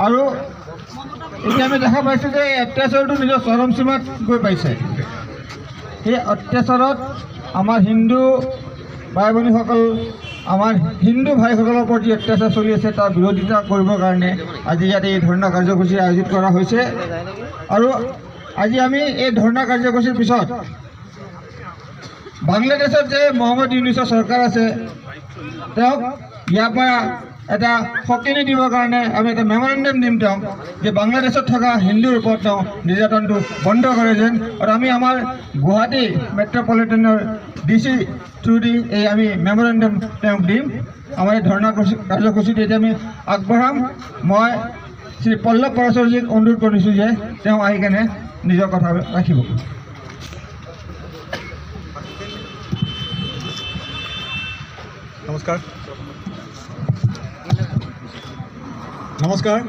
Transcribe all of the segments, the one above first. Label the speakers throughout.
Speaker 1: আৰু এতিয়া আমি দেখা পাইছোঁ যে অত্যাচাৰটো নিজৰ চৰম সীমাত গৈ পাইছে। সেই অত্যাচাৰত আমাৰ হিন্দু ভাই ভনীসকল, আমাৰ হিন্দু ভাইসকলৰ ওপৰত যি অত্যাচাৰ চলি আছে তাৰ বিৰোধিতা কৰিবৰ কাৰণে আজি ইয়াত এই ধৰ্ণা কাৰ্যসূচী আয়োজিত কৰা হৈছে। আৰু আজি আমি এই ধৰ্ণা কাৰ্যসূচীৰ পিছত বাংলাদেশত যে মহম্মদ ইউনুছৰ চৰকাৰ আছে তেওঁক ইয়াৰ পৰা এটা শক্তি দিবৰ কাৰণে আমি এটা মেমৰেণ্ডাম দিম তেওঁক যে বাংলাদেশত থকা হিন্দুৰ ওপৰত তেওঁ নিৰ্যাতনটো বন্ধ কৰে যেন। আৰু আমি আমাৰ গুৱাহাটী মেট্ৰপলিটনৰ DC থ্ৰুদি এই আমি মেমৰেণ্ডাম তেওঁক দিম। আমাৰ এই ধৰ্ণা কাৰ্যসূচীত এতিয়া আমি আগবঢ়াম। মই শ্ৰী পল্লৱ পৰাশৰজীক অনুৰোধ কৰিছোঁ যে তেওঁ আহি কেনে নিজৰ কথা ৰাখিব।
Speaker 2: নমস্কাৰ।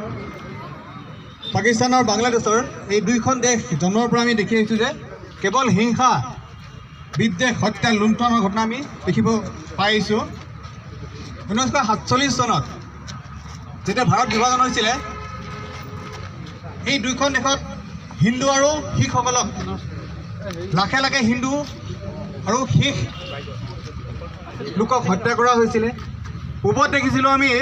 Speaker 2: পাকিস্তান আৰু বাংলাদেশৰ এই দুইখন দেশ জন্মৰ পৰা আমি দেখি আহিছোঁ যে কেৱল হিংসা, বিদ্বেষ, হত্যা, লুণ্ঠনৰ ঘটনা আমি দেখিব পাই আহিছোঁ। 1947 চনত যেতিয়া ভাৰত বিভাজন হৈছিলে এই দুইখন দেশত হিন্দু আৰু শিখসকলক লাখে লাখে হিন্দু আৰু শিখ লোকক হত্যা কৰা হৈছিলে। পূবত দেখিছিলোঁ আমি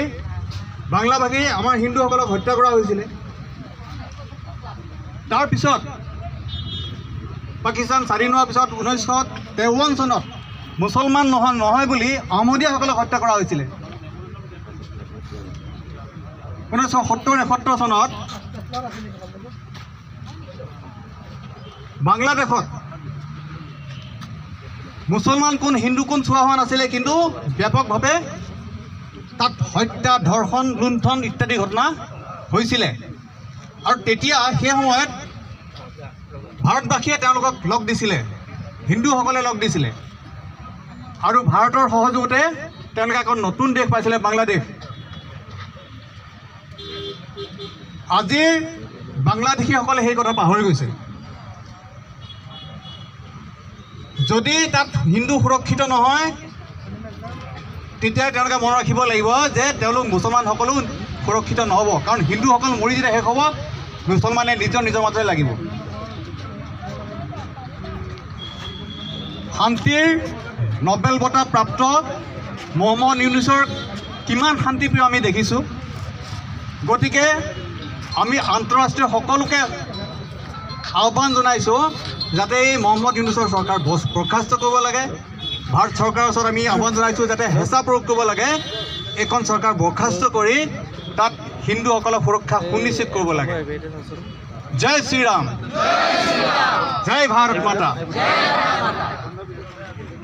Speaker 2: বাংলাভাষী আমাৰ হিন্দুসকলক হত্যা কৰা হৈছিলে। তাৰপিছত পাকিস্তান স্বাধীন হোৱাৰ পিছত 1953 চনত মুছলমান নহয় বুলি আহমদীয়াসকলক হত্যা কৰা হৈছিলে। 1970-71 চনত বাংলাদেশত মুছলমান কোন হিন্দু কোন চোৱা হোৱা নাছিলে, কিন্তু ব্যাপকভাৱে তাত হত্যা, ধৰ্ষণ, লুণ্ঠন ইত্যাদি ঘটনা হৈছিলে। আৰু তেতিয়া সেই সময়ত ভাৰতবাসীয়ে তেওঁলোকক লগ দিছিলে, হিন্দুসকলে লগ দিছিলে। আৰু ভাৰতৰ সহযোগতে তেওঁলোকে এখন নতুন দেশ পাইছিলে, বাংলাদেশ। আজিৰ বাংলাদেশীসকলে সেই কথা পাহৰি গৈছে। যদি তাত হিন্দু সুৰক্ষিত নহয় তেতিয়া তেওঁলোকে মনত ৰাখিব লাগিব যে তেওঁলোক মুছলমানসকলো সুৰক্ষিত নহ'ব। কাৰণ হিন্দুসকল মৰি যেতিয়া শেষ হ'ব, মুছলমানে নিজৰ মাজতে লাগিব। শান্তিৰ নবেল বঁটা প্ৰাপ্ত মহম্মদ ইউনুছৰ কিমান শান্তিপ্ৰিয় আমি দেখিছোঁ। গতিকে আমি আন্তঃৰাষ্ট্ৰীয় সকলোকে আহ্বান জনাইছোঁ যাতে এই মহম্মদ ইউনুছৰ চৰকাৰ বৰ্খাস্ত কৰিব লাগে। ভাৰত চৰকাৰৰ ওচৰত আমি আহ্বান জনাইছোঁ যাতে হেঁচা প্ৰয়োগ কৰিব লাগে, এইখন চৰকাৰ বৰ্খাস্ত কৰি তাত হিন্দুসকলৰ সুৰক্ষা সুনিশ্চিত কৰিব লাগে। জয় শ্ৰীৰাম, জয় ভাৰত মাতা।